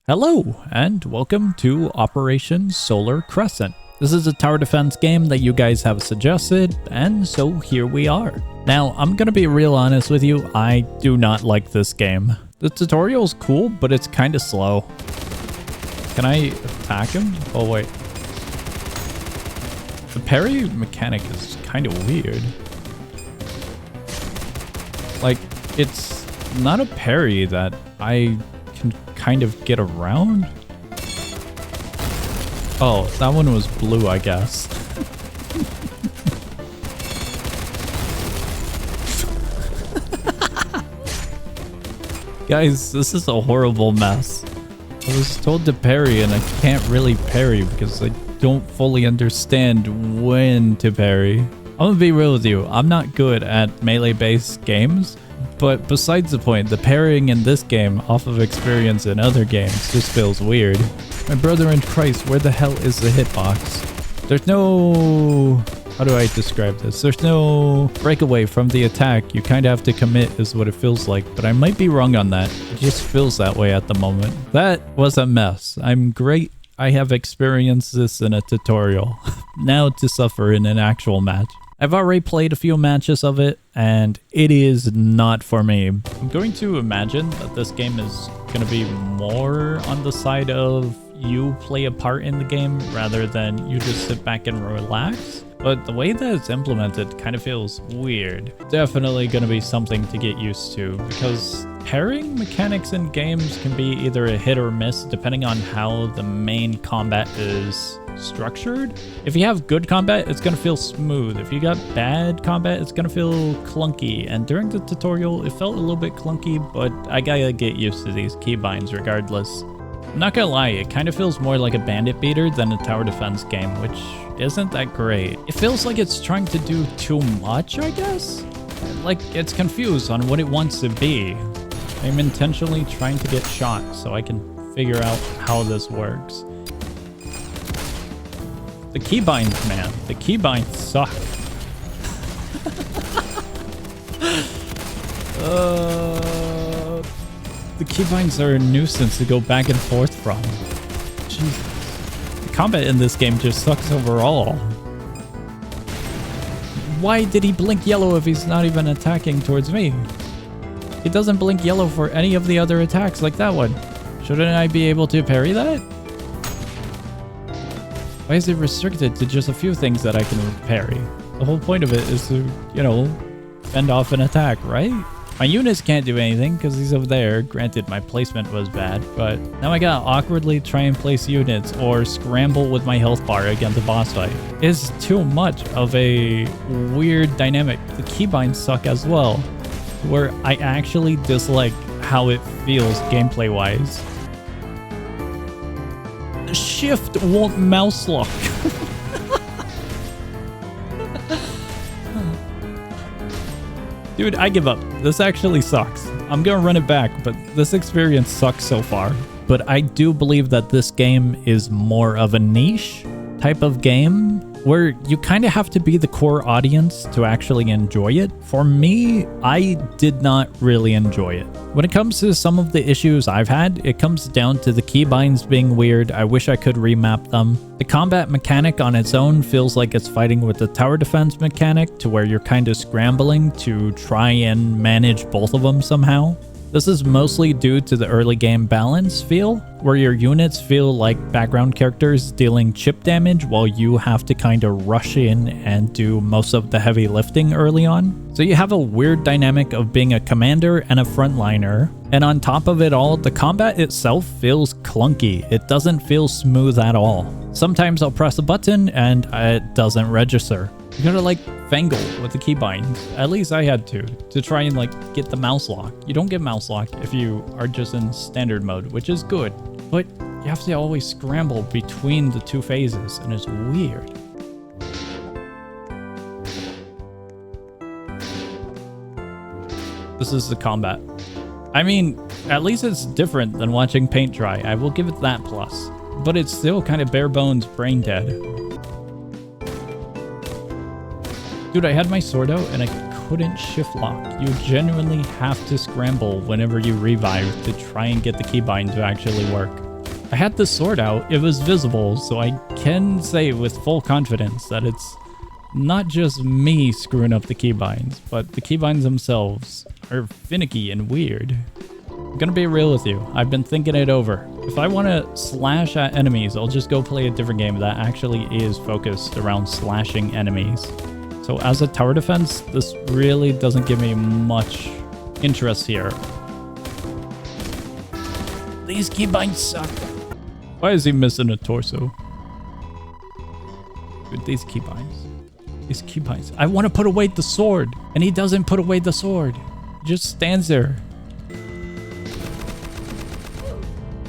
Hello, and welcome to Operation Solar Crescent. This is a tower defense game that you guys have suggested, and so here we are. Now, I'm gonna be real honest with you, I do not like this game. The tutorial's cool, but it's kinda slow. Can I attack him? Oh wait. The parry mechanic is kinda weird. Like, it's not a parry that I can kind of get around. Oh, that one was blue, I guess. Guys, this is a horrible mess. I was told to parry and I can't really parry because I don't fully understand when to parry. I'm gonna be real with you, I'm not good at melee-based games. But besides the point, the parrying in this game off of experience in other games just feels weird. My brother in Christ, where the hell is the hitbox? There's no... How do I describe this? There's no breakaway from the attack. You kind of have to commit is what it feels like. But I might be wrong on that. It just feels that way at the moment. That was a mess. I'm great. I have experienced this in a tutorial. Now to suffer in an actual match. I've already played a few matches of it, and it is not for me. I'm going to imagine that this game is going to be more on the side of you play a part in the game rather than you just sit back and relax. But the way that it's implemented kind of feels weird. Definitely going to be something to get used to, because parrying mechanics in games can be either a hit or miss depending on how the main combat is structured. If you have good combat, it's going to feel smooth. If you got bad combat, it's going to feel clunky. And during the tutorial, it felt a little bit clunky, but I gotta get used to these keybinds regardless. I'm not gonna lie, it kind of feels more like a bandit beater than a tower defense game, which isn't that great. It feels like it's trying to do too much, I guess? Like it's confused on what it wants to be. I'm intentionally trying to get shot so I can figure out how this works. The keybinds, man. The keybinds suck. The keybinds are a nuisance to go back and forth from. Jeez. The combat in this game just sucks overall. Why did he blink yellow if he's not even attacking towards me? He doesn't blink yellow for any of the other attacks like that one. Shouldn't I be able to parry that? Why is it restricted to just a few things that I can parry? The whole point of it is to, you know, fend off an attack, right? My units can't do anything because he's over there. Granted, my placement was bad, but now I gotta awkwardly try and place units or scramble with my health bar against a boss fight. It's too much of a weird dynamic. The keybinds suck as well, where I actually dislike how it feels gameplay-wise. Shift won't mouse lock. Dude, I give up. This actually sucks. I'm gonna run it back, but this experience sucks so far. But I do believe that this game is more of a niche type of game where you kind of have to be the core audience to actually enjoy it. For me, I did not really enjoy it. When it comes to some of the issues I've had, it comes down to the keybinds being weird. I wish I could remap them. The combat mechanic on its own feels like it's fighting with the tower defense mechanic to where you're kind of scrambling to try and manage both of them somehow. This is mostly due to the early game balance feel, where your units feel like background characters dealing chip damage while you have to kind of rush in and do most of the heavy lifting early on. So you have a weird dynamic of being a commander and a frontliner, and on top of it all, the combat itself feels clunky. It doesn't feel smooth at all. Sometimes I'll press a button and it doesn't register. You gotta like fangle with the keybinds. At least I had to try and like get the mouse lock. You don't get mouse lock if you are just in standard mode, which is good, but you have to always scramble between the two phases and it's weird. This is the combat. I mean, at least it's different than watching paint dry. I will give it that plus, but it's still kind of bare bones brain dead. Dude, I had my sword out and I couldn't shift lock. You genuinely have to scramble whenever you revive to try and get the keybind to actually work. I had the sword out, it was visible, so I can say with full confidence that it's not just me screwing up the keybinds, but the keybinds themselves are finicky and weird. I'm gonna be real with you, I've been thinking it over. If I want to slash at enemies, I'll just go play a different game that actually is focused around slashing enemies. So as a tower defense, this really doesn't give me much interest here. These keybinds suck. Why is he missing a torso? With these keybinds. These keybinds. I want to put away the sword, and he doesn't put away the sword. He just stands there.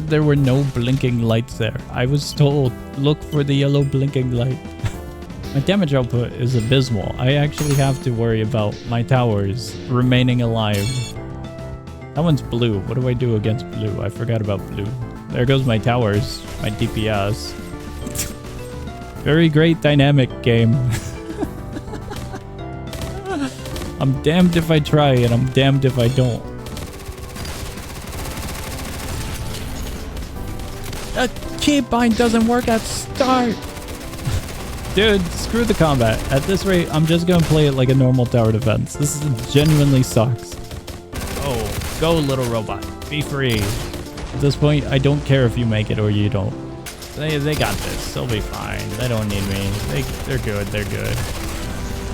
There were no blinking lights there. I was told, look for the yellow blinking light. My damage output is abysmal. I actually have to worry about my towers remaining alive. That one's blue. What do I do against blue? I forgot about blue. There goes my towers, my DPS. Very great dynamic game. I'm damned if I try and I'm damned if I don't. A keybind doesn't work at start. Dude, screw the combat. At this rate, I'm just gonna play it like a normal tower defense. This genuinely sucks. Oh, go little robot. Be free. At this point, I don't care if you make it or you don't. They got this. They'll be fine. They don't need me. They're good. They're good.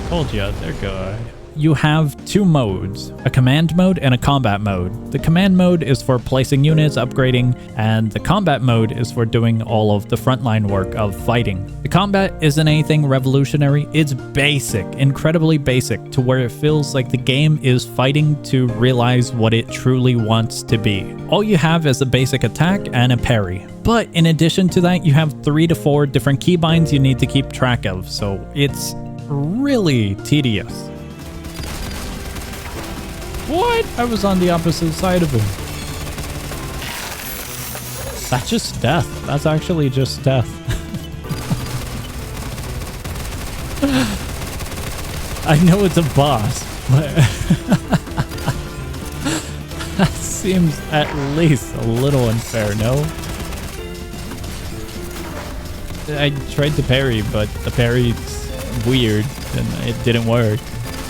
Told you, they're good. You have two modes, a command mode and a combat mode. The command mode is for placing units, upgrading, and the combat mode is for doing all of the frontline work of fighting. The combat isn't anything revolutionary, it's basic, incredibly basic, to where it feels like the game is fighting to realize what it truly wants to be. All you have is a basic attack and a parry. But in addition to that, you have 3 to 4 different keybinds you need to keep track of, so it's really tedious. What? I was on the opposite side of him. That's just death. That's actually just death. I know it's a boss, but that seems at least a little unfair, no? I tried to parry, but the parry's weird and it didn't work.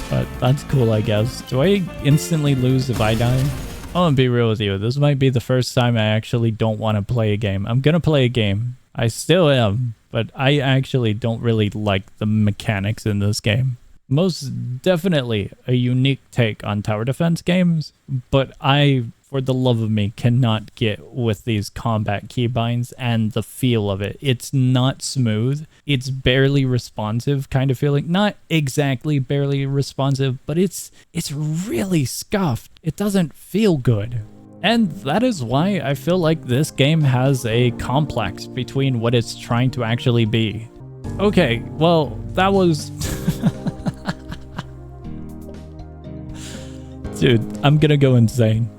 But that's cool, I guess. Do I instantly lose if I die? I'm gonna be real with you. This might be the first time I actually don't want to play a game. I'm gonna play a game. I still am, but I actually don't really like the mechanics in this game. Most definitely a unique take on tower defense games, but I, for the love of me, cannot get with these combat keybinds and the feel of it. It's not smooth. It's barely responsive kind of feeling. Not exactly barely responsive, but it's really scuffed. It doesn't feel good. And that is why I feel like this game has a complex between what it's trying to actually be. Okay, well, that was... Dude, I'm gonna go insane.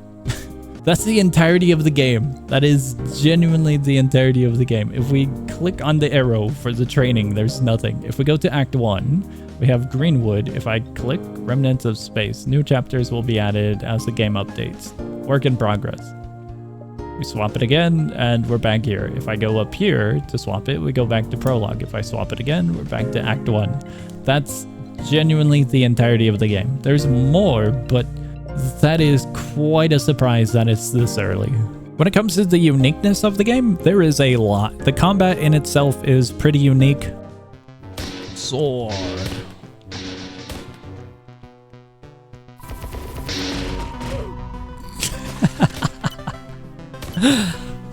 That's the entirety of the game. That is genuinely the entirety of the game. If we click on the arrow for the training, there's nothing. If we go to Act 1, we have Greenwood. If I click Remnants of Space, new chapters will be added as the game updates. Work in progress. We swap it again, and we're back here. If I go up here to swap it, we go back to Prologue. If I swap it again, we're back to Act 1. That's genuinely the entirety of the game. There's more, but that is quite a surprise that it's this early. When it comes to the uniqueness of the game, there is a lot. The combat in itself is pretty unique. Sword.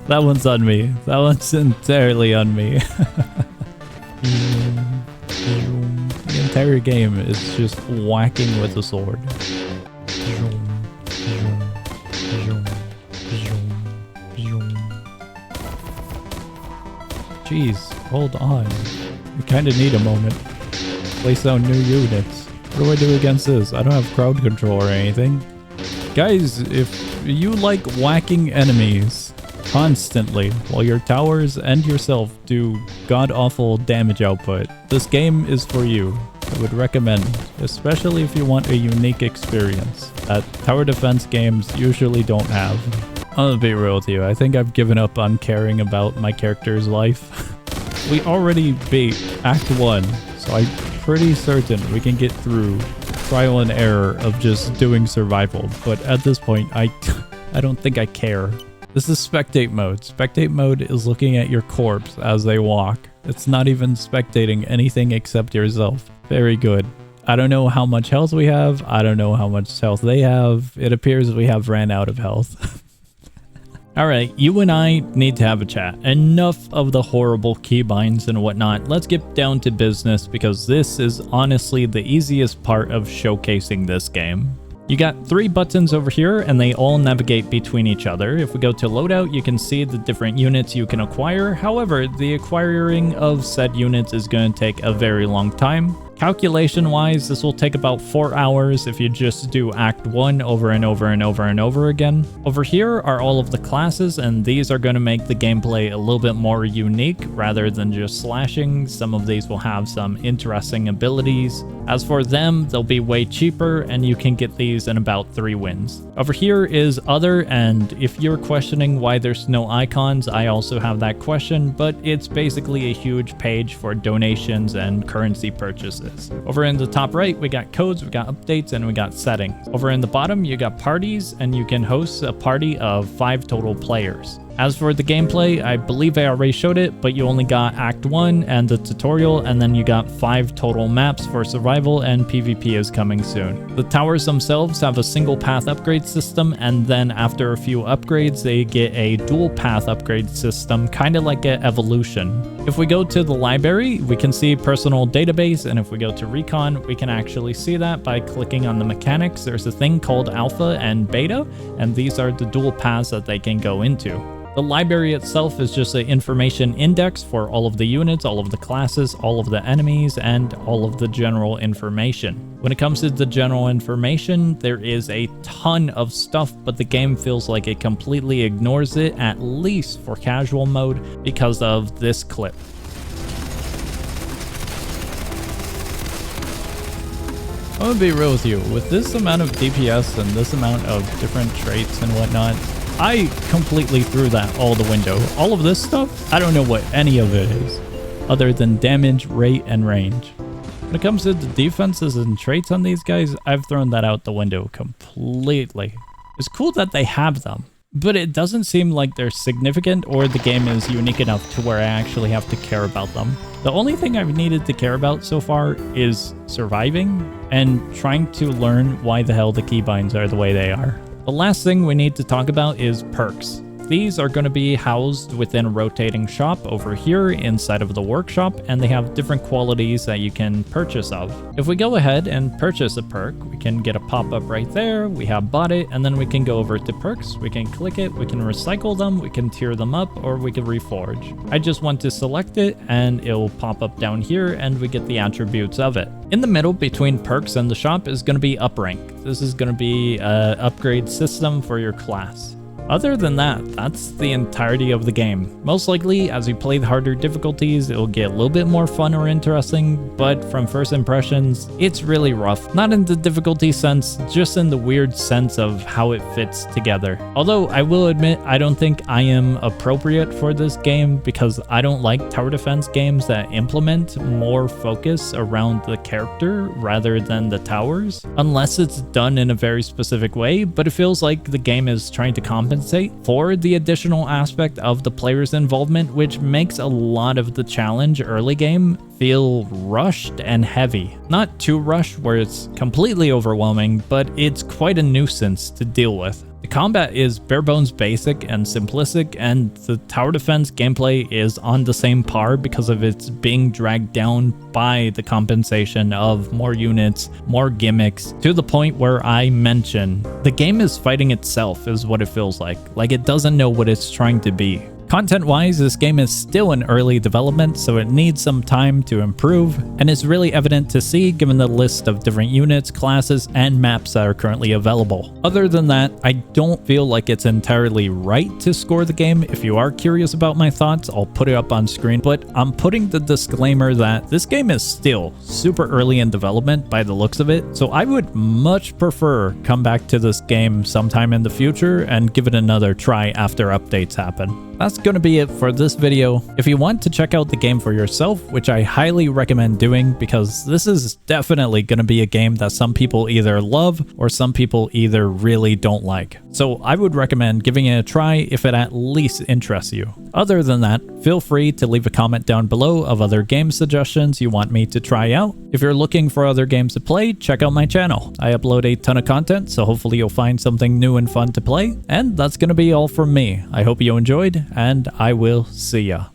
That one's on me. That one's entirely on me. The entire game is just whacking with a sword. Jeez, hold on. I kind of need a moment. Place down new units. What do I do against this? I don't have crowd control or anything. Guys, if you like whacking enemies constantly while your towers and yourself do god-awful damage output, this game is for you. I would recommend, especially if you want a unique experience that tower defense games usually don't have. I'm gonna be real with you. I think I've given up on caring about my character's life. We already beat Act 1, so I'm pretty certain we can get through trial and error of just doing survival. But at this point, I don't think I care. This is spectate mode. Spectate mode is looking at your corpse as they walk. It's not even spectating anything except yourself. Very good. I don't know how much health we have. I don't know how much health they have. It appears we have ran out of health. Alright, you and I need to have a chat. Enough of the horrible keybinds and whatnot. Let's get down to business because this is honestly the easiest part of showcasing this game. You got 3 buttons over here and they all navigate between each other. If we go to loadout, you can see the different units you can acquire. However, the acquiring of said units is going to take a very long time. Calculation wise, this will take about 4 hours if you just do Act 1 over and over and over and over again. Over here are all of the classes, and these are going to make the gameplay a little bit more unique rather than just slashing. Some of these will have some interesting abilities. As for them, they'll be way cheaper, and you can get these in about 3 wins. Over here is other, and if you're questioning why there's no icons, I also have that question, but it's basically a huge page for donations and currency purchases. Over in the top right, we got codes, we got updates, and we got settings. Over in the bottom, you got parties, and you can host a party of 5 total players. As for the gameplay, I believe I already showed it, but you only got Act 1 and the tutorial, and then you got 5 total maps for survival, and PvP is coming soon. The towers themselves have a single path upgrade system, and then after a few upgrades, they get a dual path upgrade system, kind of like an evolution. If we go to the library, we can see personal database, and if we go to recon, we can actually see that by clicking on the mechanics. There's a thing called alpha and beta, and these are the dual paths that they can go into. The library itself is just an information index for all of the units, all of the classes, all of the enemies, and all of the general information. When it comes to the general information, there is a ton of stuff, but the game feels like it completely ignores it, at least for casual mode, because of this clip. I'm gonna be real with you, with this amount of DPS and this amount of different traits and whatnot, I completely threw that all the window. All of this stuff, I don't know what any of it is, other than damage, rate, and range. When it comes to the defenses and traits on these guys, I've thrown that out the window completely. It's cool that they have them, but it doesn't seem like they're significant or the game is unique enough to where I actually have to care about them. The only thing I've needed to care about so far is surviving and trying to learn why the hell the keybinds are the way they are. The last thing we need to talk about is perks. These are going to be housed within a rotating shop over here inside of the workshop, and they have different qualities that you can purchase of. If we go ahead and purchase a perk, we can get a pop-up right there. We have bought it, and then we can go over to perks. We can click it, we can recycle them, we can tier them up, or we can reforge. I just want to select it, and it will pop up down here, and we get the attributes of it. In the middle between perks and the shop is going to be up rank. This is going to be an upgrade system for your class. Other than that, that's the entirety of the game. Most likely, as you play the harder difficulties, it'll get a little bit more fun or interesting, but from first impressions, it's really rough. Not in the difficulty sense, just in the weird sense of how it fits together. Although, I will admit, I don't think I am appropriate for this game because I don't like tower defense games that implement more focus around the character rather than the towers, unless it's done in a very specific way, but it feels like the game is trying to compensate for the additional aspect of the player's involvement, which makes a lot of the challenge early game feel rushed and heavy. Not too rushed where it's completely overwhelming, but it's quite a nuisance to deal with. The combat is bare bones basic and simplistic, and the tower defense gameplay is on the same par because of its being dragged down by the compensation of more units, more gimmicks, to the point where I mention the game is fighting itself is what it feels like it doesn't know what it's trying to be. Content-wise, this game is still in early development, so it needs some time to improve, and is really evident to see given the list of different units, classes, and maps that are currently available. Other than that, I don't feel like it's entirely right to score the game. If you are curious about my thoughts, I'll put it up on screen, but I'm putting the disclaimer that this game is still super early in development by the looks of it, so I would much prefer come back to this game sometime in the future and give it another try after updates happen. That's going to be it for this video. If you want to check out the game for yourself, which I highly recommend doing because this is definitely going to be a game that some people either love or some people either really don't like. So I would recommend giving it a try if it at least interests you. Other than that, feel free to leave a comment down below of other game suggestions you want me to try out. If you're looking for other games to play, check out my channel. I upload a ton of content, so hopefully you'll find something new and fun to play. And that's going to be all from me. I hope you enjoyed, and I will see ya.